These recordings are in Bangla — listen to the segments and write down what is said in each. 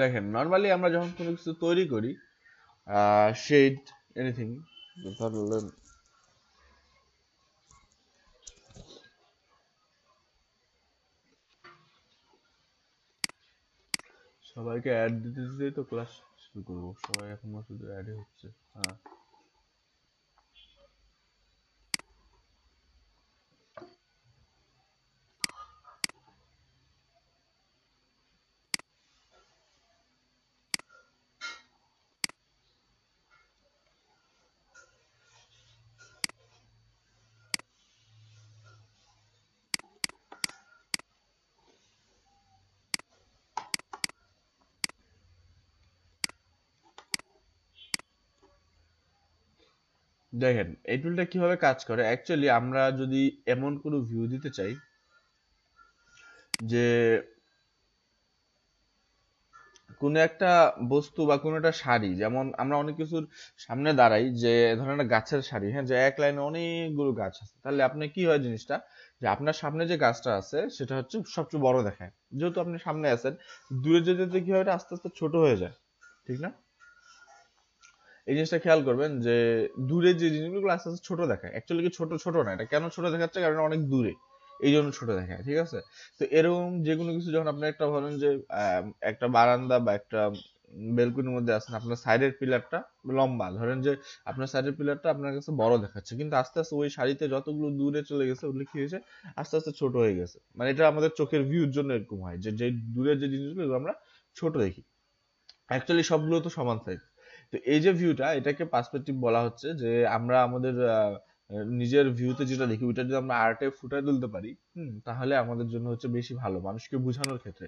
দেখেন নরমালি আমরা যখন কোনো কিছু তৈরি করি, শেড এনিথিং, ধরলেন সবাইকে অ্যাড দিতে দিতেই তো ক্লাস শুরু করবো। সবাই এখনো শুধু অ্যাডই হচ্ছে। হ্যাঁ, দেখেন এই টুলটা কিভাবে কাজ করে। অ্যাকচুয়ালি আমরা যদি এমন কোনো ভিউ দিতে চাই যে কোনো একটা বস্তু বা কোনো একটা সারি, যেমন আমরা অনেক কিছুর সামনে দাঁড়াই, যে ধরেন একটা গাছের সারি, হ্যাঁ, যে এক লাইনে অনেকগুলো গাছ আছে, তাহলে আপনি কি হয় জিনিসটা, যে আপনার সামনে যে গাছটা আছে সেটা হচ্ছে সবচেয়ে বড় দেখায়, যেহেতু আপনি সামনে আছেন। দূরে যেতে যেতে কি হয়, এটা আস্তে আস্তে ছোট হয়ে যায়, ঠিক না? এই জিনিসটা খেয়াল করবেন যে দূরে যে জিনিসগুলো আস্তে আস্তে ছোট দেখায়, অ্যাকচুয়ালি কি ছোট ছোট না, এটা কেন ছোট দেখাচ্ছে, কারণ অনেক দূরে, এই জন্য ছোট দেখায়, ঠিক আছে? তো এরকম যে কোনো কিছু যখন আপনি একটা ধরেন যে একটা বারান্দা বা একটা বেলকুনির মধ্যে আছেন, আপনার সাইডের পিলারটা লম্বা, ধরেন যে আপনার সাইডের পিলারটা আপনার কাছে বড় দেখাচ্ছে, কিন্তু আস্তে আস্তে ওই সারিতে যতগুলো দূরে চলে গেছে ওগুলো কি হয়েছে, আস্তে আস্তে ছোট হয়ে গেছে। মানে এটা আমাদের চোখের ভিউর জন্য এরকম হয়, যে যে দূরের যে জিনিসগুলো এগুলো আমরা ছোট দেখি, অ্যাকচুয়ালি সবগুলো তো সমান সাইজ। তো এই যে ভিউটা, এটাকে পার্সপেক্টিভ বলা হচ্ছে, যে আমরা আমাদের নিজের ভিউতে যেটা দেখি ওইটা যদি আমরা আর্টে ফুটিয়ে তুলতে পারি, তাহলে আমাদের জন্য হচ্ছে বেশি ভালো মানুষকে বোঝানোর ক্ষেত্রে,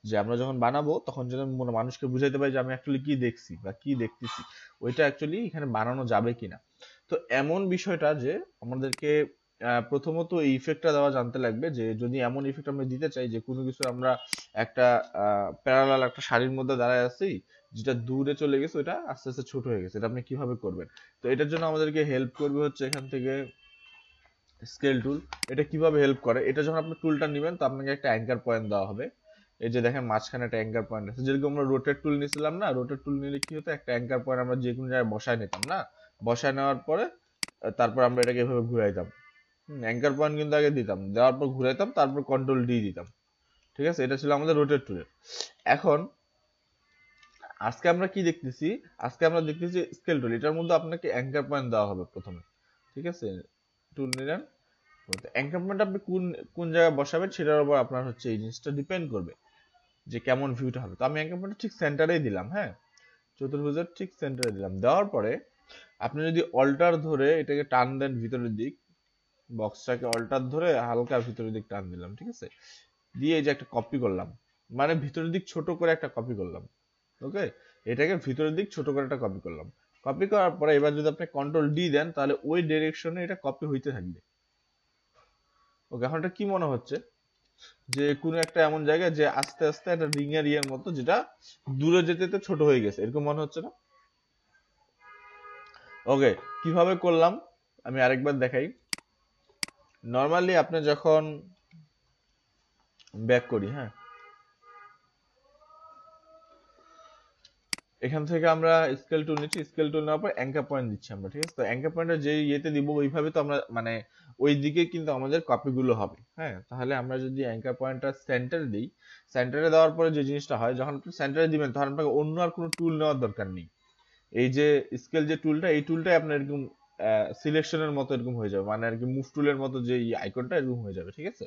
যে আমরা যখন বানাবো তখন যেন মানুষকে বুঝাইতে পারি যে আমি অ্যাকচুয়ালি কি দেখছি বা কি দেখতেছি, ওইটা অ্যাকচুয়ালি এখানে বানানো যাবে কিনা। তো এমন বিষয়টা যে আমাদেরকে প্রথমত এই ইফেক্টটা দেওয়া জানতে লাগবে, যে যদি এমন ইফেক্ট আমরা দিতে চাই যে কোনো কিছু আমরা একটা প্যারালাল একটা সারির মধ্যে দাঁড়ায় আছি, যেটা দূরে চলে গেছে ওটা আস্তে আস্তে ছোট হয়ে গেছে, এটা আপনি কিভাবে করবেন। তো এটার জন্য আমাদেরকে হেল্প করবে হচ্ছে এখান থেকে স্কেল টুল। এটা কিভাবে হেল্প করে, এটা যখন আপনি টুলটা নেবেন তো আপনাকে একটা অ্যাঙ্কার পয়েন্ট দেওয়া হবে। এই যে দেখেন মাঝখানে একটা অ্যাঙ্কার পয়েন্ট আছে, যেরকম আমরা রোটেট টুল নিয়েছিলাম না, রোটেট টুল নিলে কি হতো, একটা অ্যাঙ্কার পয়েন্ট আমরা যে কোনো জায়গায় বসায় নিতাম না, বসায় নেওয়ার পরে তারপর আমরা এটাকে এভাবে ঘুরাইতাম। অ্যাঙ্কার পয়েন্ট কিন্তু আগে দিতাম, দেওয়ার পর ঘুরাইতাম, তারপর কন্ট্রোল ডি দিতাম, ঠিক আছে? এটা ছিল আমাদের রোটেট টুলের। এখন আজকে আমরা কি দেখতেছি, আজকে আমরা দেখতেছি স্কেল টুল, এটার মধ্যে আপনাকে অ্যাঙ্কার পয়েন্ট দেওয়া হবে প্রথমে, ঠিক আছে? টুল নিলেন, অ্যাঙ্কার পয়েন্ট আপনি কোন কোন জায়গায় বসাবেন সেটার উপর আপনার হচ্ছে এই জিনিসটা ডিপেন্ড করবে, যে কেমন ভিউটা হবে। তো আমি অ্যাঙ্কার পয়েন্ট ঠিক সেন্টারেই দিলাম, হ্যাঁ, চতুর্ভুজের ঠিক সেন্টারে দিলাম। দেওয়ার পরে আপনি যদি অল্টার ধরে এটাকে টান দেন ভিতরের দিক, বক্সটাকে অল্টার ধরে হালকা ভিতরের দিক টান দিলাম, ঠিক আছে? দিয়ে এই যে একটা কপি করলাম, মানে ভিতরের দিক ছোট করে একটা কপি করলাম, ওকে? এটাকে ভিতরের দিক ছোট করে একটা কপি করলাম। কপি করার পরে এবার যদি আপনি কন্ট্রোল ডি দেন তাহলে ওই ডিরেকশনে এটা কপি হইতে থাকবে। ওকে, এখন এটা কি মনে হচ্ছে, যে কোনো একটা এমন জায়গায় যে আস্তে আস্তে একটা রিং এর ইয়ের মতো, যেটা দূরে যেতে যেতে ছোট হয়ে গেছে, এরকম মনে হচ্ছে না? ওকে, কিভাবে করলাম আমি আরেকবার দেখাই। নর্মালি আপনি যখন ব্যাক করি, হ্যাঁ, এখান থেকে আমরা স্কেল টুল নিচ্ছি, স্কেল টুল নেওয়ার পর অ্যাঙ্কার পয়েন্ট দিচ্ছি আমরা, ঠিক আছে? তো অ্যাঙ্কার পয়েন্টটা যে ইয়েতে দিব ওইভাবে তো আমরা মানে ওই দিকে কিন্তু আমাদের কপিগুলো হবে, হ্যাঁ। তাহলে আমরা যদি অ্যাঙ্কার পয়েন্টটা সেন্টারে দিই, সেন্টারে দেওয়ার পরে যে জিনিসটা হয়, যখন আপনি সেন্টারে দিবেন তখন আপনাকে অন্য আর কোনো টুল নেওয়ার দরকার নেই। এই যে স্কেল যে টুলটা, এই টুলটাই আপনার এরকম সিলেকশনের মতো এরকম হয়ে যাবে, মানে আর কি মুভ টুলের মতো যে আইকনটা এরকম হয়ে যাবে, ঠিক আছে?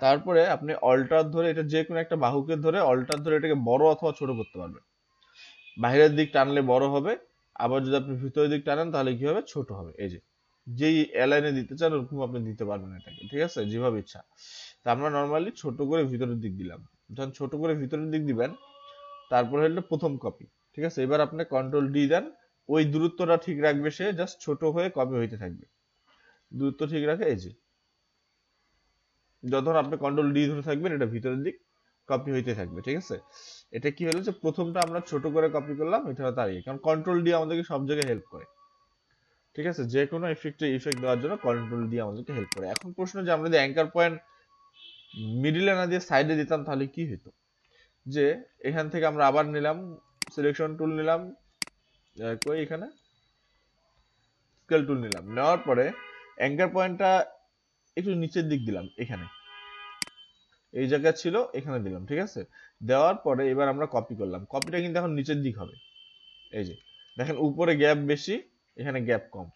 তারপরে আপনি অল্টার ধরে এটা যে কোনো একটা বাহুকে ধরে অল্টার ধরে এটাকে বড় অথবা ছোট করতে পারবেন। বাইরের দিক টানলে বড় হবে, আবার যদি আপনি ভিতরের দিক টানেন তাহলে কি হবে, ছোট হবে। এই যে যেই অ্যালাইনে দিতে চান ওরকম আপনি দিতে পারবেন এটাকে, ঠিক আছে, যেভাবে ইচ্ছা। তা আমরা নর্মালি ছোট করে ভিতরের দিক দিলাম। যখন ছোট করে ভিতরের দিক দিবেন তারপর হলো প্রথম কপি, ঠিক আছে? এবার আপনি কন্ট্রোল ডি দেন, ওই দূরত্বটা ঠিক রাখবে সে, জাস্ট ছোট হয়ে কপি হইতে থাকবে, দূরত্ব ঠিক রাখে। এই যে যখন আপনি কন্ট্রোল ডি ধরে থাকবেন এটা ভিতরের দিক কপি হইতে থাকবে, ঠিক আছে? এটা কি হলো, যে প্রথমটা আমরা ছোট করে কপি করলাম, এটা তার কারণ কন্ট্রোল ডি আমাদেরকে সব জায়গায় হেল্প করে, ঠিক আছে? যে কোনো ইফেক্টে ইফেক্ট দেওয়ার জন্য কন্ট্রোল ডি আমাদেরকে হেল্প করে। এখন প্রশ্ন, যে আমরা যদি অ্যাঙ্কার পয়েন্ট মিডিলে না দিয়ে সাইডে দিতাম তাহলে কি হতো? যে এখান থেকে আমরা আবার নিলাম, সিলেকশন টুল নিলাম, কই এখানে স্কেল টুল নিলাম, নেওয়ার পরে অ্যাঙ্কার পয়েন্টটা একটু নিচের দিক দিলাম, এখানে এই জায়গা ছিল এখানে দিলাম, ঠিক আছে। দেওয়ার পরে এবার আমরা কপি করলাম, কপিটা কিন্তু এখন নিচের দিক হবে। এই যে দেখেন উপরে গ্যাপ বেশি, এখানে গ্যাপ কম,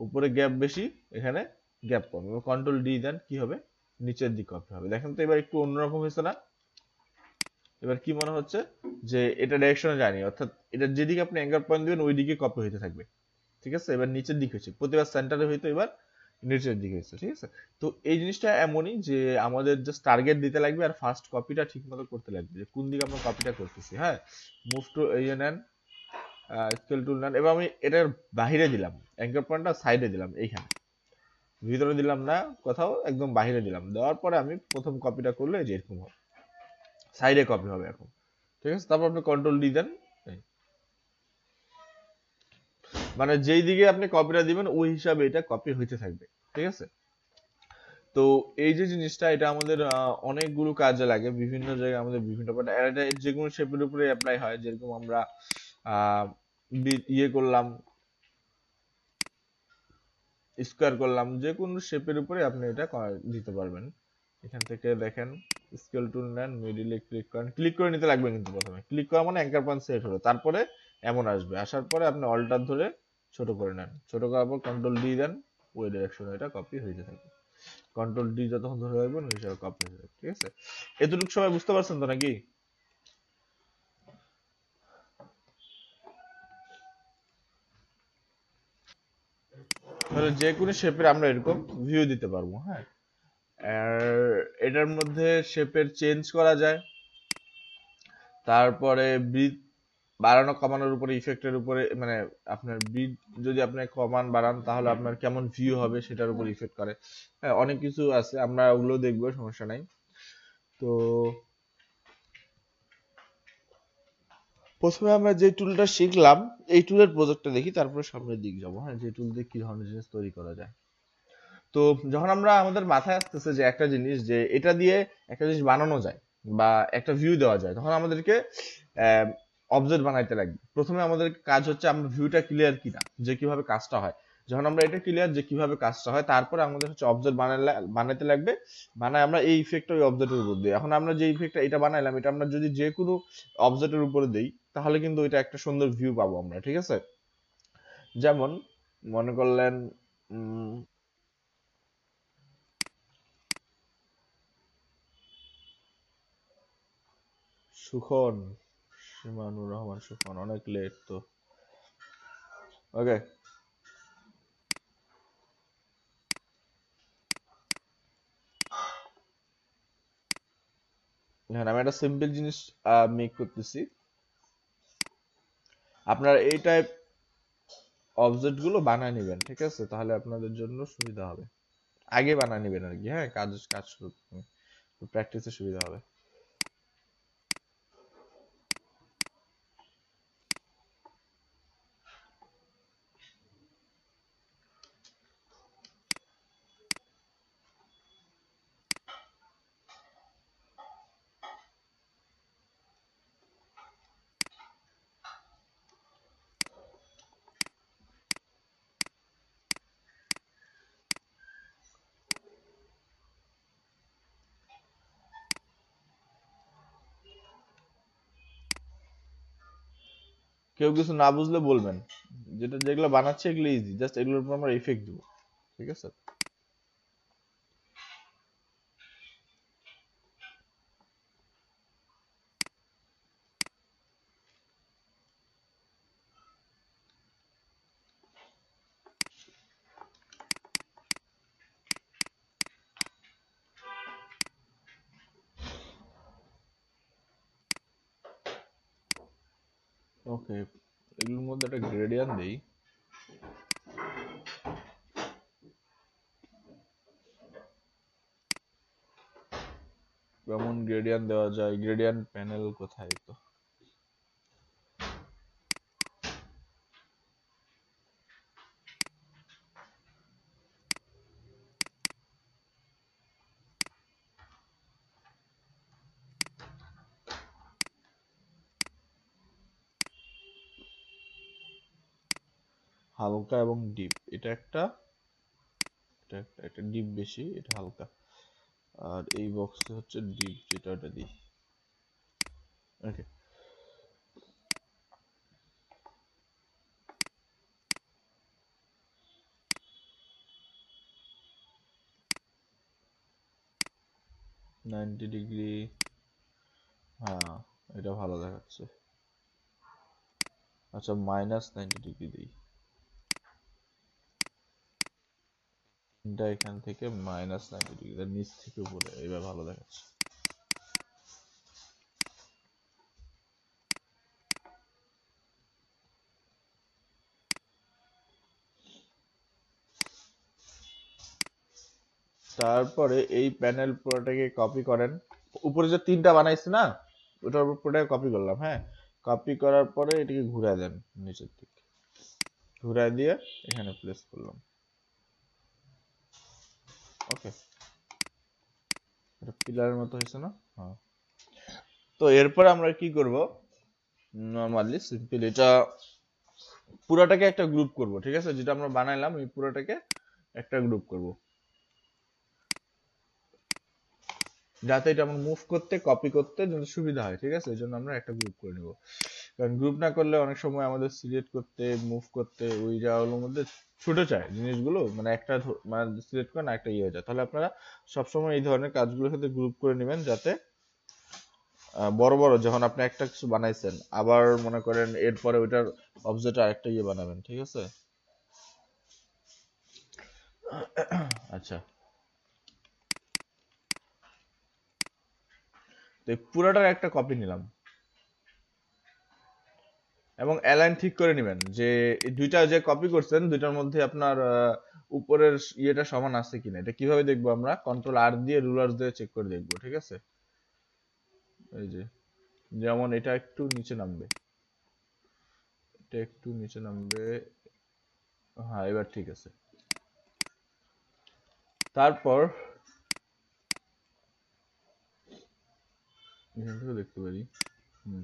উপরে গ্যাপ বেশি, এখানে গ্যাপ কম। এবার কন্ট্রোল ডি দেন, কি হবে, নিচের দিক কপি হবে। দেখেন তো এবার একটু অন্যরকম হয়েছে না? এবার কি মনে হচ্ছে যে এটা ডাইরেকশনে যায়নি, অর্থাৎ এটা যেদিকে আপনি অ্যাঙ্কার পয়েন্ট দিবেন ওই দিকে কপি হইতে থাকবে, ঠিক আছে। এবার নিচের দিক হয়েছে, প্রতিবার সেন্টারে হইতো, এবার নিচের দিকে হয়েছে, ঠিক আছে। তো এই জিনিসটা এমনই যে আমাদের জাস্ট টার্গেট দিতে লাগবে আর ফার্স্ট কপিটা ঠিক মতো করতে লাগবে, যে কোন দিকে আমরা কপিটা করতেছি। হ্যাঁ, মুভ টু এই নেন, স্কেল টুল নেন। এবার আমি এটার বাহিরে দিলাম, অ্যাঙ্কার পয়েন্টটা সাইডে দিলাম, এইখানে ভিতরে দিলাম না কোথাও, একদম বাহিরে দিলাম। দেওয়ার পরে আমি প্রথম কপিটা করলে যে এরকম হবে, সাইডে কপি হবে এখন, ঠিক আছে। তারপর আপনি কন্ট্রোল ডি দেন, মানে যেই দিকে আপনি কপিটা দিবেন ওই হিসাবে এটা কপি হইতে থাকবে, ঠিক আছে। তো এই যে জিনিসটা, এটা আমাদের অনেকগুলো কাজে লাগে, বিভিন্ন জায়গায় আমাদের বিভিন্ন পার্ট, এটা যে কোনো শেপের উপরে অ্যাপ্লাই হয়। যেরকম আমরা আহ, ইয়ে করলাম, স্কোয়ার করলাম, যে কোনো শেপের উপরে আপনি এটা দিতে পারবেন। এখান থেকে দেখেন, স্কেল টুল নেন, মিডিলে ক্লিক করেন, ক্লিক করে নিতে লাগবে কিন্তু প্রথমে, ক্লিক করা মানে অ্যাঙ্কার পয়েন্ট সেট হলো, তারপরে এমন আসবে, আসার পরে আপনি অল্টার ধরে ছোট করে নেন, ছোট করার পর কন্ট্রোল ডি দেন, ওই ডিরেকশনে এটা কপি হইতে থাকবে। কন্ট্রোল ডি যতক্ষণ ধরে রাখবেন ওই হিসাবে কপি হয়ে যাবে, ঠিক আছে। এতটুকু সবাই বুঝতে পারছেন তো নাকি? তাহলে যে কোনো শেপের আমরা এরকম ভিউ দিতে পারবো। হ্যাঁ, আর এটার মধ্যে শেপের চেঞ্জ করা যায়, তারপরে ব্রিথ বাড়ানো কমানোর উপরে, ইফেক্টের উপরে, মানে আপনার ব্রিথ যদি আপনি কমান বাড়ান তাহলে আপনার কেমন ভিউ হবে সেটার উপর ইফেক্ট করে। হ্যাঁ, অনেক কিছু আছে, আমরা ওগুলো দেখবো, সমস্যা নাই। তো প্রথমে আমরা যে টুলটা শিখলাম এই টুলের প্রজেক্টটা দেখি, তারপরে সামনের দিক যাবো। হ্যাঁ, যে টুল দিয়ে কি ধরনের জিনিস তৈরি করা যায়। তো যখন আমরা আমাদের মাথায় আসতেছে যে একটা জিনিস, যে এটা দিয়ে একটা জিনিস বানানো যায় বা একটা ভিউ দেওয়া যায়, তখন আমাদেরকে অবজেক্ট বানাইতে লাগবে। প্রথমে আমাদের কাজ হচ্ছে আমরা ভিউটা ক্লিয়ার কিনা, যে কিভাবে কাজটা হয়। যখন আমরা এটা ক্লিয়ার যে কিভাবে কাজটা হয়, তারপরে আমাদের হচ্ছে অবজেক্ট বানাইতে লাগবে। বানায় আমরা এই ইফেক্টটা ওই অবজেক্টের উপর দিই। এখন আমরা যে ইফেক্টটা এটা বানাইলাম, এটা আমরা যদি যে কোনো অবজেক্টের উপরে দিই তাহলে কিন্তু এটা একটা সুন্দর ভিউ পাবো আমরা, ঠিক আছে। যেমন মনে করলেন সুখন, সীমানুর রহমান সুখন, অনেক লেট তো। ওকে, হ্যাঁ, আমি একটা সিম্পল জিনিস মেক করতেছি। আপনারা এই টাইপ অবজেক্ট গুলো বানায় নেবেন, ঠিক আছে, তাহলে আপনাদের জন্য সুবিধা হবে। আগে বানায় নেবেন আর কি। হ্যাঁ, কাজ কাজ শুরু প্র্যাকটিসে সুবিধা হবে। কেউ কিছু না বুঝলে বলবেন, যেটা যেগুলো বানাচ্ছে এগুলো ইজি, জাস্ট এগুলোর উপর আমরা ইফেক্ট দিব, ঠিক আছে। ওকে, এগুলোর মধ্যে একটা গ্রেডিয়েন্ট দেই। কেমন গ্রেডিয়েন্ট দেওয়া যায়, গ্রেডিয়েন্ট প্যানেল কোথায় তো। হালকা এবং ডিপ, এটা একটা, একটা ডিপ বেশি, এটা হালকা। আর এই বক্সে হচ্ছে ডিপ, যেটা ওটা দিই। ওকে, 90 ডিগ্রি, হ্যাঁ এটা ভালো দেখাচ্ছে। আচ্ছা, -90 ডিগ্রি দিই, এটা এখান থেকে -90 ডিগ্রি, নিচ থেকে উপরে, এবার ভালো দেখাচ্ছে। তারপরে এই প্যানেল পুরোটাকে কপি করেন, উপরে যে তিনটা বানাইছে না, ওটার উপর পুরোটাকে কপি করলাম। হ্যাঁ, কপি করার পরে এটাকে ঘুরায় দেন নিচের দিকে, ঘুরায় দিয়ে এখানে প্লেস করলাম। ওকে, এটা পিলারের মতো হয়েছে না? হ্যাঁ। তো এরপরে আমরা কি করব, নর্মালি সিম্পল এটা পুরাটাকে একটা গ্রুপ করব, ঠিক আছে? যেটা আমরা বানাইলাম এই পুরাটাকে একটা গ্রুপ করব, যাতে এটা আমরা মুভ করতে, কপি করতে যাতে সুবিধা হয়, ঠিক আছে? এই জন্য আমরা একটা গ্রুপ করে নিব, কারণ গ্রুপ না করলে অনেক সময় আমাদের সিলেক্ট করতে, মুভ করতে ওই জায়গাগুলোর মধ্যে ছুটে যায় জিনিসগুলো, মানে একটা মানে সিলেক্ট করে না একটা ইয়ে হয়ে যায়। তাহলে আপনারা সবসময় এই ধরনের কাজগুলোর সাথে গ্রুপ করে নেবেন, যাতে বড় বড় যখন আপনি একটা কিছু বানাইছেন, আবার মনে করেন এরপরে ওইটার অবজেক্ট আরেকটা ইয়ে বানাবেন, ঠিক আছে? আচ্ছা, তো পুরোটার একটা কপি নিলাম, এবং অ্যালাইন ঠিক করে নেবেন যে এই দুইটা যে কপি করছেন দুইটার মধ্যে আপনার উপরের ইয়েটা সমান আছে কিনা। এটা কিভাবে দেখবো আমরা? কন্ট্রোল আর দিয়ে, রুলার দিয়ে চেক করে দেখবো, ঠিক আছে? এই যে, যেমন এটা একটু নিচে নামবে, এটা একটু নিচে নামবে, হ্যাঁ এবার ঠিক আছে। তারপর এখান থেকে দেখতে পারি, হুম,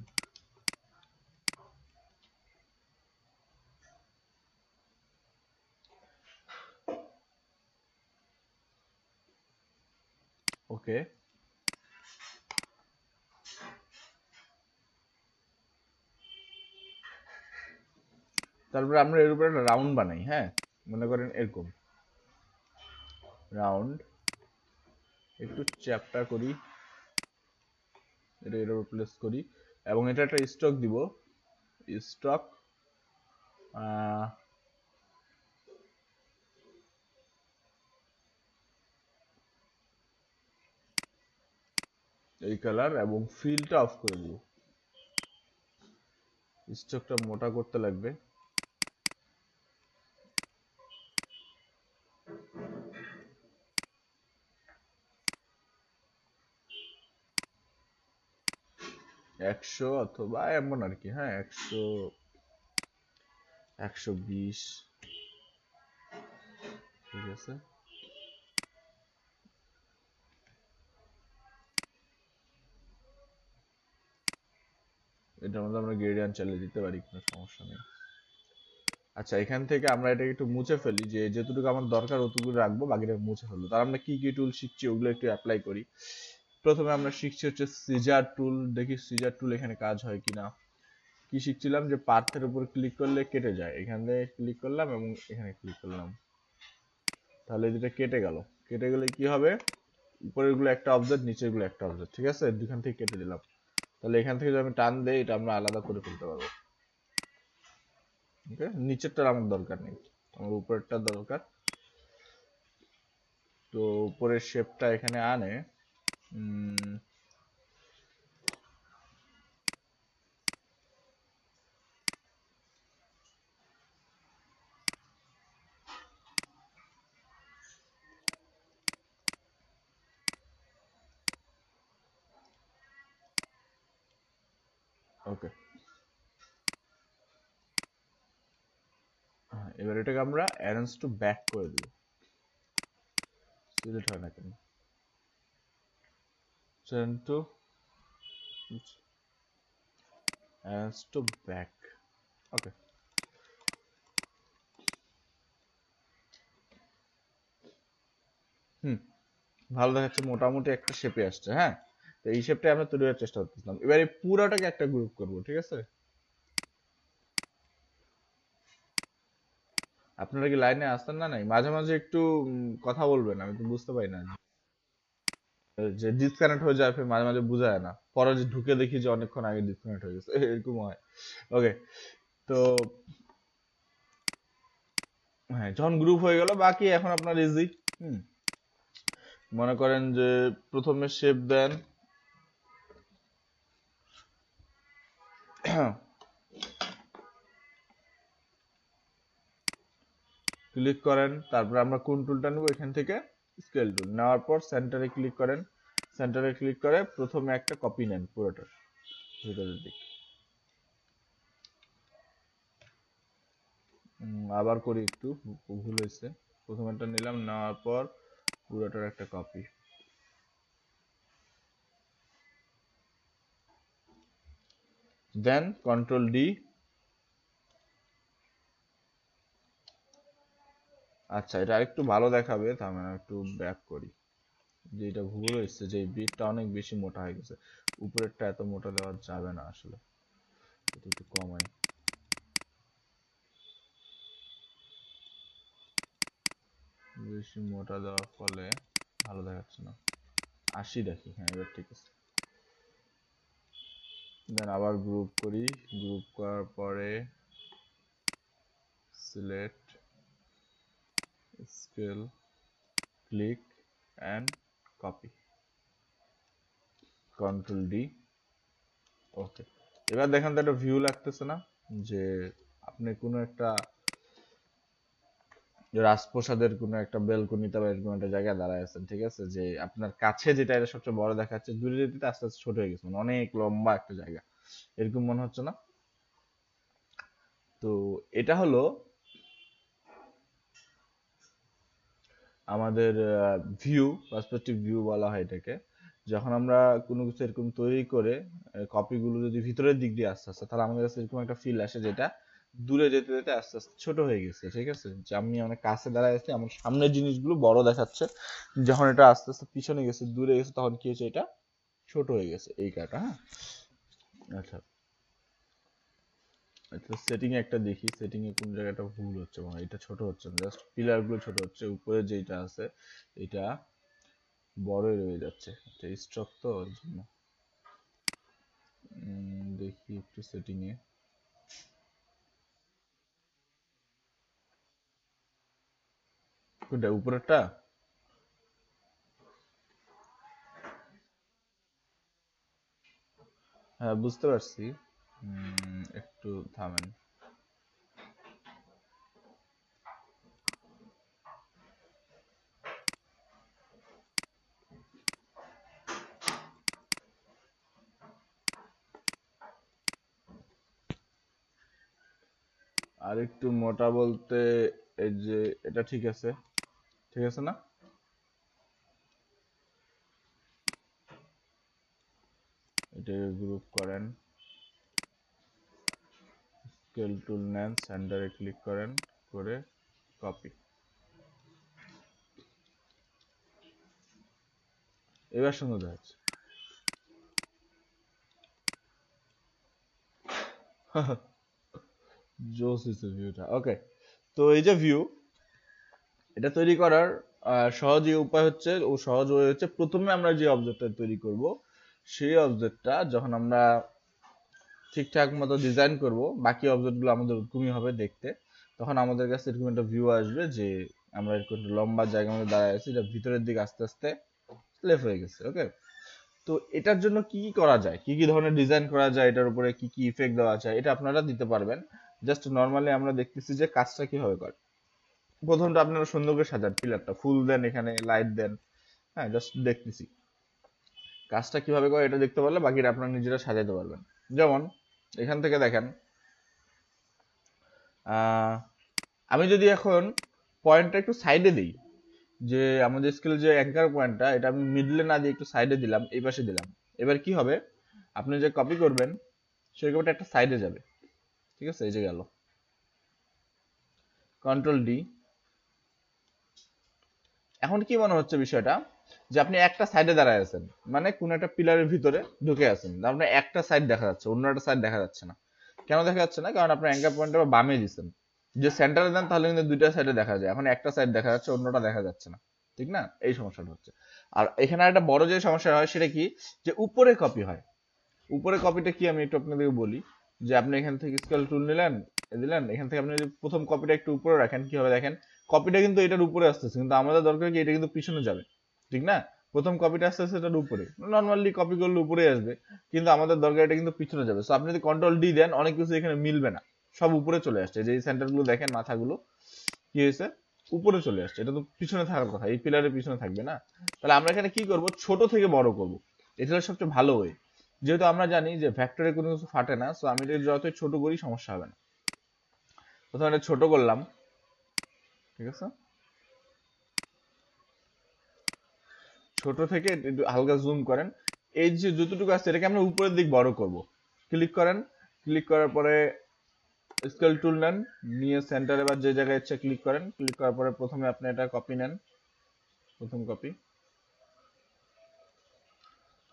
ওকে। তারপরে আমরা এর উপরে একটা রাউন্ড বানাই, হ্যাঁ, মনে করেন এরকম রাউন্ড, একটু চ্যাপ্টা করি, এটা এর উপর প্লেস করি, এবং এটা একটা স্টক দিব, স্টক এই কালার, এবং ফিলটা অফ করে দিব। স্টকটা মোটা করতে লাগবে, একশো অথবা এমন আর কি, হ্যাঁ 100, 120, ঠিক আছে। এটার মধ্যে আমরা গ্রেডিয়েন্ট চালিয়ে দিতে পারি, কোনো সমস্যা নেই। আচ্ছা, এখান থেকে আমরা এটাকে একটু মুছে ফেলি, যে যেটুকু আমার দরকার অতটুকু রাখবো, বাকিটা মুছে ফেলবো। তার আমরা কি কি টুল শিখছি ওগুলো একটু অ্যাপ্লাই করি। প্রথমে আমরা শিখছি হচ্ছে সিজার টুল, দেখি সিজার টুল এখানে কাজ হয় কিনা। কি শিখছিলাম যে পার্থের উপর ক্লিক করলে কেটে যায়, এখান থেকে ক্লিক করলাম এবং এখানে ক্লিক করলাম, তাহলে যেটা কেটে গেল। কেটে গেলে কি হবে, উপরের গুলো একটা অবজেক্ট, নিচের গুলো একটা অবজেক্ট, ঠিক আছে? দুখান থেকে কেটে দিলাম, তাহলে এখান থেকে যদি আমি টান দেই এটা আমরা আলাদা করে ফেলতে পারবো। ওকে, নিচেরটা আমার দরকার নেই, আমার উপরেরটা দরকার। তো উপরের শেপটা এখানে আনে, ওকে, এবার এটাকে আমরা অ্যারেঞ্জ টু ব্যাক করে দিব, সিলেক্ট হয় না কেন, change to arrange to back, okay. হুম, ভালো দেখাচ্ছে, মোটামুটি একটা শেপে আসছে। হ্যাঁ, তো এই শেপটা আমরা তৈরি করার চেষ্টা করতেছিলাম। এবার এই পুরোটাকে একটা গ্রুপ করব, ঠিক আছে? আপনারা কি লাইনে আসতেন না? নাই মাঝে মাঝে একটু কথা বলবেন, আমি তো বুঝতে পারি না যে ডিসকানেক্ট হয়ে যায়, ফের মাঝে মাঝে বোঝা যায় না, পরে যে ঢুকে দেখি যে অনেকক্ষণ আগে ডিসকানেক্ট হয়ে গেছে এরকম হয়। ওকে, তো হ্যাঁ, যখন গ্রুপ হয়ে গেল বাকি এখন আপনার ইজি। হুম, মনে করেন যে প্রথমে শেপ দেন, ক্লিক করেন, তারপর আমরা কোন টুলটা নেব এখান থেকে, স্কেল টুল নেওয়ার পর সেন্টারে ক্লিক করেন, সেন্টারে ক্লিক করে প্রথমে একটা কপি নেন পুরোটা ভিতরের দিক। আবার করি একটু, ভুল হয়েছে। প্রথমেরটা নিলাম, নেওয়ার পর পুরোটার একটা কপি, দেন কন্ট্রোল ডি। আচ্ছা, এটা আরেকটু ভালো দেখাবে, তার মানে একটু ব্যাক করি। যে এটা ভুল হয়েছে, যে বিটটা অনেক বেশি মোটা হয়ে গেছে, উপরেরটা এত মোটা দেওয়া যাবে না আসলে, এটা একটু কমাই। বেশি মোটা দেওয়ার ফলে ভালো দেখাচ্ছে না, 80 দেখি, হ্যাঁ এবার ঠিক আছে। দেন আবার গ্রুপ করি, গ্রুপ করার পরে select, scale, click and copy, control D. Okay, এবার দেখেন তো একটা ভিউ লাগতেছে না, যে আপনি কোনো একটা রাজপ্রাসাদের কোনো একটা বেলকনিতে বা এরকম একটা জায়গায় দাঁড়ায় আছেন, ঠিক আছে? যে আপনার কাছে যেটা এটা সবচেয়ে বড় দেখাচ্ছে, দূরে যেতে আস্তে আস্তে ছোট হয়ে গেছে, মানে অনেক লম্বা একটা জায়গা, এরকম মনে হচ্ছে না? তো এটা হলো আমাদের ভিউ, পার্সপেক্টিভ ভিউ বলা হয় এটাকে। যখন আমরা কোনো কিছু এরকম তৈরি করে কপিগুলো যদি ভিতরের দিক দিয়ে আস্তে আস্তে, তাহলে আমাদের কাছে এরকম একটা ফিল আসে যেটা দূরে যেতে যেতে আস্তে আস্তে ছোট হয়ে গেছে, ঠিক আছে? যে আমি অনেক কাছে দাঁড়ায় আছি, আমার সামনের জিনিসগুলো বড় দেখাচ্ছে, যখন এটা আস্তে আস্তে পিছনে গেছে, দূরে গেছে, তখন কি হয়েছে, এটা ছোট হয়ে গেছে, এই কারণটা। হ্যাঁ, আচ্ছা, আচ্ছা সেটিং এ একটা দেখি, সেটিং এ কোন জায়গাটা ভুল হচ্ছে, মানে এটা ছোট হচ্ছে না, জাস্ট পিলার গুলো ছোট হচ্ছে, উপরে যেটা আছে এটা বড়ই রয়ে যাচ্ছে, এটা স্ট্রোক তো ওর জন্য। দেখি একটু সেটিং এ, কোনটা উপরেরটা? হ্যাঁ বুঝতে পারছি, একটু থামেন। আর একটু মোটা বলতে এই যে এটা ঠিক আছে, ঠিক আছে না? এটাকে গ্রুপ করেন, স্কেল টুল নেন, সেন্টারে ক্লিক করেন, করে কপি। এবার সুন্দর দেখাচ্ছে। জোস হয়েছে ভিউটা। ওকে, তো এই যে ভিউ, এটা তৈরি করার সহজ উপায় হচ্ছে, ও সহজ ওয়ে হচ্ছে, প্রথমে আমরা যে অবজেক্টটা তৈরি করব, সেই অবজেক্টটা যখন আমরা ঠিকঠাক মতো ডিজাইন করব, বাকি অবজেক্টগুলো আমাদের ওরকমই হবে দেখতে, তখন আমাদের কাছে এরকম একটা ভিউ আসবে যে আমরা এরকম একটা লম্বা জায়গার মধ্যে দাঁড়ায় আছি, এটা ভিতরের দিকে আস্তে আস্তে লেফট হয়ে গেছে। ওকে, তো এটার জন্য কি কি করা যায়, কি কি ধরনের ডিজাইন করা যায়, এটার উপরে কি কি ইফেক্ট দেওয়া যায়, এটা আপনারা দিতে পারবেন। জাস্ট নর্মালি আমরা দেখতেছি যে কাজটা কিভাবে করে। প্রথমটা আপনারা সুন্দর করে সাজান, পিলারটা ফুল দেন, এখানে লাইট দেন। হ্যাঁ, জাস্ট দেখতেছি কাজটা কিভাবে করে, এটা দেখতে পারলে বাকিটা আপনারা নিজেরা সাজাতে পারবেন। যেমন এখান থেকে দেখেন, আহ, আমি যদি এখন পয়েন্টটা একটু সাইডে দিই, যে আমাদের স্কেল যে অ্যাঙ্কার পয়েন্টটা, এটা আমি মিডলে না দিয়ে একটু সাইডে দিলাম, এই পাশে দিলাম, এবার কি হবে, আপনি যে কপি করবেন সেই কপিটা একটা সাইডে যাবে, ঠিক আছে? এই যে গেল, কন্ট্রোল ডি, এখন কি মনে হচ্ছে বিষয়টা, যে আপনি একটা সাইডে দাঁড়ায় আছেন, মানে কোন একটা পিলারের ভিতরে ঢুকে আছেন, আপনার একটা সাইড দেখা যাচ্ছে, অন্য একটা সাইড দেখা যাচ্ছে না। কেন দেখা যাচ্ছে না? কারণ আপনার অ্যাঙ্কার পয়েন্টটা বামে দিচ্ছেন। যে সেন্টারে দেন তাহলে কিন্তু দুইটা সাইডে দেখা যায়, এখন একটা সাইড দেখা যাচ্ছে, অন্যটা দেখা যাচ্ছে না। ঠিক না? এই সমস্যাটা হচ্ছে। আর এখানে একটা বড় যে সমস্যা হয় সেটা কি, যে উপরে কপি হয়। উপরে কপিটা কি আমি একটু আপনাদেরকে বলি, যে আপনি এখান থেকে স্কেল টুল নিলেন, দিলেন, এখান থেকে আপনি যদি প্রথম কপিটা একটু উপরে রাখেন, কি হবে দেখেন, কপিটা কিন্তু এটার উপরে আসতেছে, কিন্তু আমাদের দরকার কি এটা কিন্তু পিছনে যাবে। ঠিক না? প্রথম কপিটা আসতে আসতে এটার উপরে, নর্মালি কপি করলে উপরে আসবে, কিন্তু আমাদের দরকার এটা কিন্তু পিছনে যাবে। সো আপনি যদি কন্ট্রোল ডি দেন, অনেক কিছু এখানে মিলবে না, সব উপরে চলে আসছে। যে সেন্টার গুলো দেখেন, মাথাগুলো কি হয়েছে, উপরে চলে আসছে। এটা তো পিছনে থাকার কথা, এই পিলারের পিছনে থাকবে না। তাহলে আমরা এখানে কি করব, ছোট থেকে বড় করব। এটা হলো সবচেয়ে ভালো ওয়ে। যেহেতু আমরা জানি যে ভেক্টরে কোনো কিছু ফাটে না, সো আমি এটা যতই ছোট করি সমস্যা হবে না। প্রথমে এটা ছোট করলাম, ঠিক আছে, ছোট থেকে একটু হালকা জুম করেন। এই যে যতটুকু আছে এটাকে আমরা উপরের দিক বড় করব। ক্লিক করেন, ক্লিক করার পরে স্কেল টুল নেন, নিয়ে সেন্টারে বা যে জায়গায় ইচ্ছা ক্লিক করেন। ক্লিক করার পরে প্রথমে আপনি এটা কপি নেন, প্রথম কপি,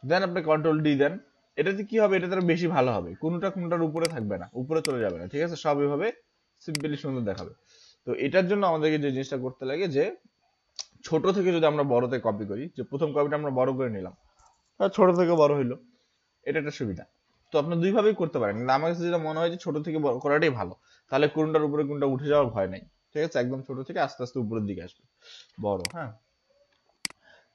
দেন আপনি কন্ট্রোল ডি দেন। এটাতে কি হবে, এটাতে আরো বেশি ভালো হবে, কোনটা কোনটার উপরে থাকবে না, উপরে চলে যাবে না। ঠিক আছে, সব এভাবে সিম্পলি সুন্দর দেখাবে। তো এটার জন্য আমাদেরকে যে জিনিসটা করতে লাগে, যে ছোট থেকে যদি আমরা বড়তে কপি করি, যে প্রথম কপিটা আমরা বড় করে নিলাম, আর ছোট থেকে বড় হইলো, এটা একটা সুবিধা। তো আপনি দুই ভাবেই করতে পারেন, কিন্তু আমার কাছে যেটা মনে হয় যে ছোট থেকে বড় করাটাই ভালো। তাহলে কোনটার উপরে কোনটা উঠে যাওয়ার ভয় নাই। ঠিক আছে, একদম ছোট থেকে আস্তে আস্তে উপরের দিকে আসবে বড়। হ্যাঁ,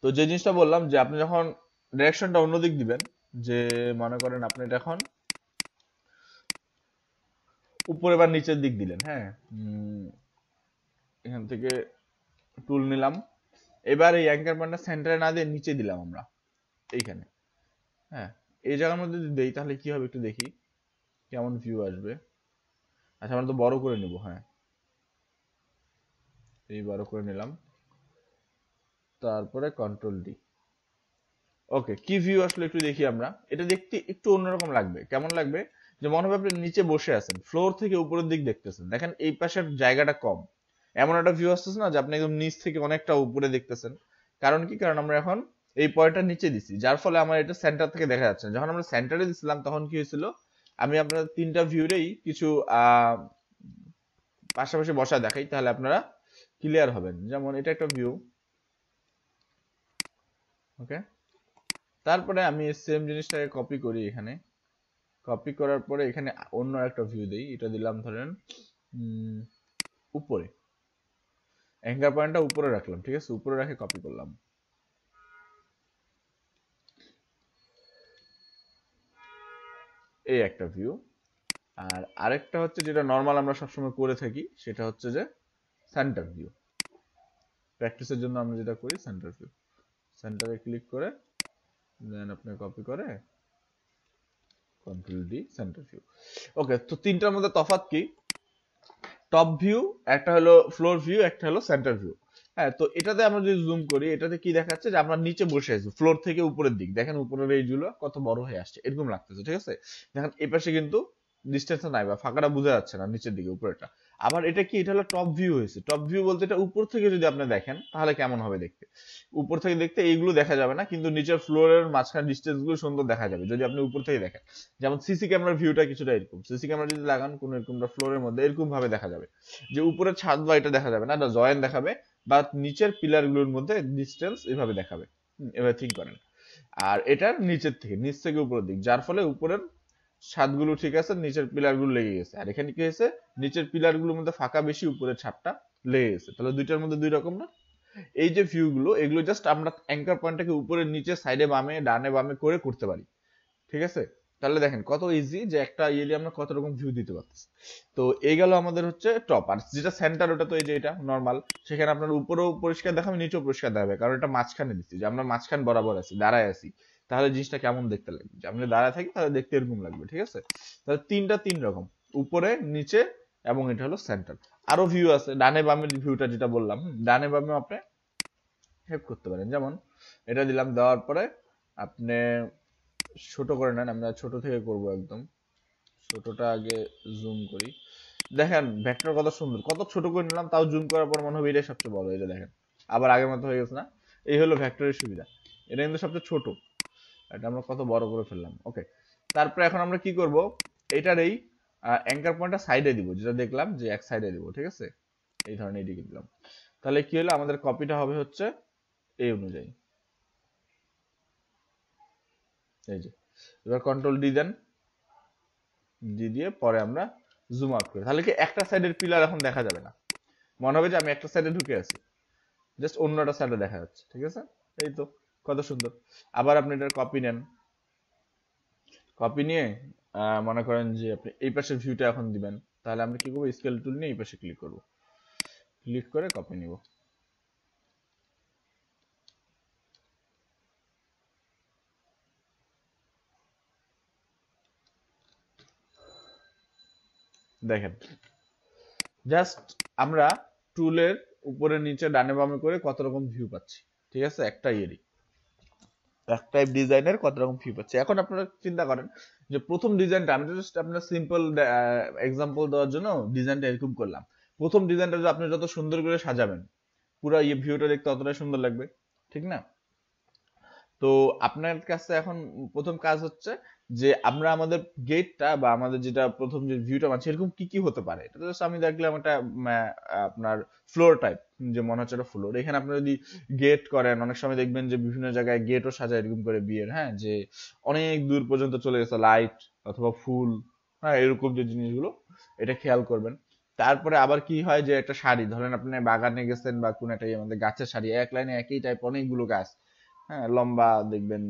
তো যে জিনিসটা বললাম, যে আপনি যখন ডিরেকশনটা অন্যদিক দিবেন, যে মনে করেন আপনি এটা এখন উপরে বা নিচের দিক দিলেন, হ্যাঁ, এখান থেকে টুল নিলাম, এবার এই অ্যাঙ্কার পয়েন্টটা সেন্টারে না দিয়ে নিচে দিলাম আমরা এইখানে। হ্যাঁ, এই জায়গার মধ্যে যদি দেই তাহলে কি হবে একটু দেখি, কেমন ভিউ আসবে। আচ্ছা, আমরা তো বড় করে নিব। হ্যাঁ, এই বড় করে নিলাম, তারপরে কন্ট্রোল ডি। ওকে, কি ভিউ আসলে একটু দেখি আমরা। এটা দেখতে একটু অন্যরকম লাগবে। কেমন লাগবে, যে মনে হবে আপনি নিচে বসে আছেন, ফ্লোর থেকে উপরের দিক দেখতেছেন। দেখেন এই পাশের জায়গাটা কম, এমন একটা ভিউ আসতেছে না, যে আপনি একদম নিচ থেকে অনেকটা উপরে দেখতেছেন। কারণ কি, কারণ আমরা এখন এই পয়েন্টটা নিচে দিছি, যার ফলে আমার এটা সেন্টার থেকে দেখা যাচ্ছে না। যখন আমরা সেন্টারে দিছিলাম তখন কি হয়েছিল, আমি আপনার তিনটা ভিউরেই কিছু আহ পাশাপাশি বসা দেখাই, তাহলে আপনারা ক্লিয়ার হবেন। যেমন এটা একটা ভিউ, ওকে, তারপরে আমি সেম জিনিসটাকে কপি করি এখানে। কপি করার পরে এখানে অন্য একটা ভিউ দেই, এটা দিলাম ধরেন উপরে, অ্যাঙ্কার পয়েন্টটা উপরে রাখলাম। ঠিক আছে, উপরে রেখে কপি করলাম, এই একটা ভিউ। আর আরেকটা হচ্ছে যেটা নর্মাল আমরা সবসময় করে থাকি, সেটা হচ্ছে যে সেন্টার ভিউ। প্র্যাকটিসের জন্য আমরা যেটা করি, সেন্টার ভিউ, সেন্টারে ক্লিক করে দেন আপনি কপি করে কন্ট্রোল ডি, সেন্টার ভিউ। ওকে, তো তিনটার মধ্যে তফাৎ কি, টপ ভিউ, একটা হলো ফ্লোর ভিউ, একটা হলো সেন্টার ভিউ। হ্যাঁ, তো এটাতে আমরা যদি জুম করি, এটাতে কি দেখাচ্ছে, যে আমরা নিচে বসে আছি, ফ্লোর থেকে উপরের দিক দেখেন, উপরের এইগুলো কত বড় হয়ে আসছে, এরকম লাগতেছে। ঠিক আছে, দেখেন এই পাশে কিন্তু ডিস্টেন্স নাই বা ফাঁকাটা বোঝা যাচ্ছে না, নিচের দিকে উপরেটা। আবার এটা কি, এটা হলো টপ ভিউ হয়েছে। টপ ভিউ বলতে এটা উপর থেকে যদি আপনি দেখেন তাহলে কেমন হবে দেখতে, উপর থেকে দেখতে এইগুলো দেখা যাবে না, কিন্তু নিচের ফ্লোরের মাঝখানে ডিস্টেন্স গুলো সুন্দর দেখা যাবে যদি আপনি উপর থেকে দেখেন। যেমন সিসি ক্যামেরার ভিউটা কিছুটা এরকম, সিসি ক্যামেরা যদি লাগান কোন এরকম ফ্লোরের মধ্যে, এরকম ভাবে দেখা যাবে, যে উপরের ছাদ বা এটা দেখা যাবে না, এটা জয়েন দেখাবে, বা নিচের পিলার গুলোর মধ্যে ডিস্টেন্স এভাবে দেখাবে। এভাবে থিঙ্ক করেন। আর এটার নিচের থেকে, নিচ থেকে উপরের দিক, যার ফলে উপরের ছাদগুলো ঠিক আছে, নিচের পিলার গুলো লেগে গেছে। আর এখানে কি হয়েছে, নিচের পিলার গুলোর মধ্যে ফাঁকা বেশি, উপরের ছাদটা লেগে গেছে। তাহলে দুইটার মধ্যে দুই রকম না। এই যে ভিউ গুলো, এগুলো জাস্ট আমরা অ্যাঙ্কার পয়েন্টটাকে উপরে নিচে সাইডে বামে ডানে বামে করে করতে পারি। ঠিক আছে, তাহলে দেখেন কত ইজি, যে একটা ইয়ে দিয়ে আমরা কত রকম ভিউ দিতে পারতেছি। তো এই গেল আমাদের হচ্ছে টপ। আর যেটা সেন্টার, ওটা তো এই যে এটা নর্মাল, সেখানে আপনার উপরেও পরিষ্কার দেখাবে, নিচেও পরিষ্কার দেখাবে, কারণ এটা মাঝখানে দিচ্ছি, যে আমরা মাঝখান বরাবর আছি, দাঁড়ায় আছি। তাহলে জিনিসটা কেমন দেখতে লাগবে, যে আমরা দাঁড়ায় থাকি তাহলে দেখতে এরকম লাগবে। ঠিক আছে, তাহলে তিনটা তিন রকম, উপরে নিচে এবং এটা হলো সেন্টার। আরো ভিউ আছে, ডানে বামের ভিউটা যেটা বললাম, ডানে বামেও আপনি হেল্প করতে পারেন। যেমন এটা দিলাম, দেওয়ার পরে আপনি ছোট করে নেন, আমরা ছোট থেকে করব একদম, ছোটটা আগে জুম করি। দেখেন ভেক্টর কত সুন্দর, কত ছোট করে নিলাম, তাও জুম করার পর মনে হবে এটাই সবচেয়ে বড়। এটা দেখেন, আবার আগের মতো হয়ে গেছে না? এই হলো ভেক্টরের সুবিধা। এটা কিন্তু সবচেয়ে ছোট, এটা আমরা কত বড় করে ফেললাম। ওকে, তারপরে এখন আমরা কি করব, এটার এই অ্যাঙ্কার পয়েন্টটা সাইডে দিব, যেটা দেখলাম যে এক সাইডে দিব, ঠিক আছে, এই ধরনের এদিকে দিলাম। তাহলে কি হলো, আমাদের কপিটা হবে হচ্ছে এই অনুযায়ী। এই যে, এবার কন্ট্রোল ডি দেন, ডি দিয়ে পরে আমরা জুম আউট করি, তাহলে কি একটা সাইডের পিলার এখন দেখা যাবে না, মনে হবে যে আমি একটা সাইডে ঢুকে আছি, জাস্ট অন্যটা সাইডে দেখা যাচ্ছে, ঠিক আছে। এই তো, কত সুন্দর। আবার আপনি এটার কপি নেন, কপি নিয়ে মনে করেন যে আপনি এই পাশের ভিউটা এখন দিবেন, তাহলে আমরা কি করবো, স্কেল টুল নিয়ে এই পাশে ক্লিক করব, ক্লিক করে কপি নিব। দেখেন, জাস্ট আমরা টুলের উপরে নিচে ডানে বামে করে কত রকম ভিউ পাচ্ছি, ঠিক আছে, একটা ইয়েরই এক টাইপ ডিজাইনের কত রকম ভিউ পাচ্ছি। এখন আপনারা চিন্তা করেন যে প্রথম ডিজাইনটা আমি জাস্ট আপনার সিম্পল এক্সাম্পল দেওয়ার জন্য ডিজাইনটা এরকম করলাম, প্রথম ডিজাইনটা আপনি যত সুন্দর করে সাজাবেন পুরো ইয়ে ভিউটা দেখতে অতটাই সুন্দর লাগবে, ঠিক না? তো আপনার কাছে এখন প্রথম কাজ হচ্ছে যে আমরা আমাদের গেটটা বা আমাদের যেটা প্রথম যে ভিউটা পাচ্ছি এরকম কি কি হতে পারে, এটা জাস্ট আমি দেখলাম একটা আপনার ফ্লোর টাইপ, যে মনে হচ্ছে একটা ফ্লোর, এখানে আপনি যদি গেট করেন অনেক সময় দেখবেন যে বিভিন্ন জায়গায় গেটও সাজায় এরকম করে বিয়ের, হ্যাঁ, যে অনেক দূর পর্যন্ত চলে গেছে লাইট অথবা ফুল, হ্যাঁ, এরকম যে জিনিসগুলো এটা খেয়াল করবেন। তারপরে আবার কি হয় যে একটা শাড়ি ধরেন আপনি বাগানে গেছেন বা কোন একটা আমাদের গাছের শাড়ি, এক লাইনে একই টাইপ অনেকগুলো গাছ, হ্যাঁ, লম্বা দেখবেন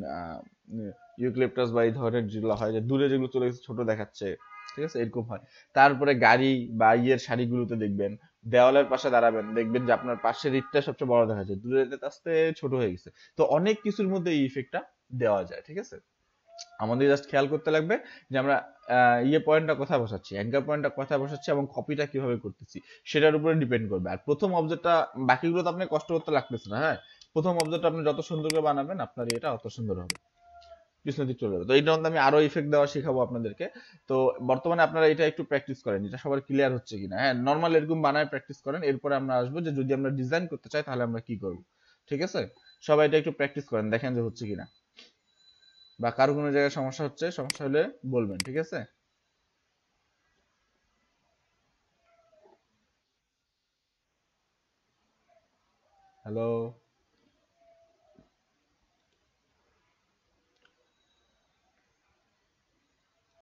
ইউক্লিপটাস বা এই ধরনের যেগুলো হয় যে দূরে যেগুলো চলে গেছে ছোট দেখাচ্ছে, ঠিক আছে, এরকম হয়। তারপরে গাড়ি বা ইয়ের শাড়িগুলোতে দেখবেন দেওয়ালের পাশে দাঁড়াবেন, দেখবেন যে আপনার পাশের ইটটা সবচেয়ে বড় দেখা যায়, দূরে যেতে আস্তে ছোট হয়ে গেছে। তো অনেক কিছুর মধ্যে এই ইফেক্টটা দেওয়া যায়, ঠিক আছে। আমাদের জাস্ট খেয়াল করতে লাগবে যে আমরা ইয়ে পয়েন্টটা কোথায় বসাচ্ছি, অ্যাঙ্কার পয়েন্টটা কোথায় বসাচ্ছি এবং কপিটা কিভাবে করতেছি, সেটার উপরে ডিপেন্ড করবে। আর প্রথম অবজেক্টটা, বাকিগুলো তো আপনি কষ্ট করতে লাগতেছে না, হ্যাঁ, প্রথম অবজেক্ট আপনি যত সুন্দর করে বানাবেন আপনার এটা অত সুন্দর হবে, পিছনের দিক চলে যাবে। তো এইটার মধ্যে আমি আরো ইফেক্ট দেওয়া শেখাবো আপনাদেরকে। তো বর্তমানে আপনারা এটা একটু প্র্যাকটিস করেন, এটা সবার ক্লিয়ার হচ্ছে কিনা, হ্যাঁ, নর্মাল এরকম বানায় প্র্যাকটিস করেন, এরপরে আমরা আসবো যে যদি আমরা ডিজাইন করতে চাই তাহলে আমরা কি করব, ঠিক আছে। সবাই এটা একটু প্র্যাকটিস করেন, দেখেন যে হচ্ছে কিনা, বা কারো কোনো জায়গায় সমস্যা হচ্ছে, সমস্যা হলে বলবেন, ঠিক আছে। হ্যালো।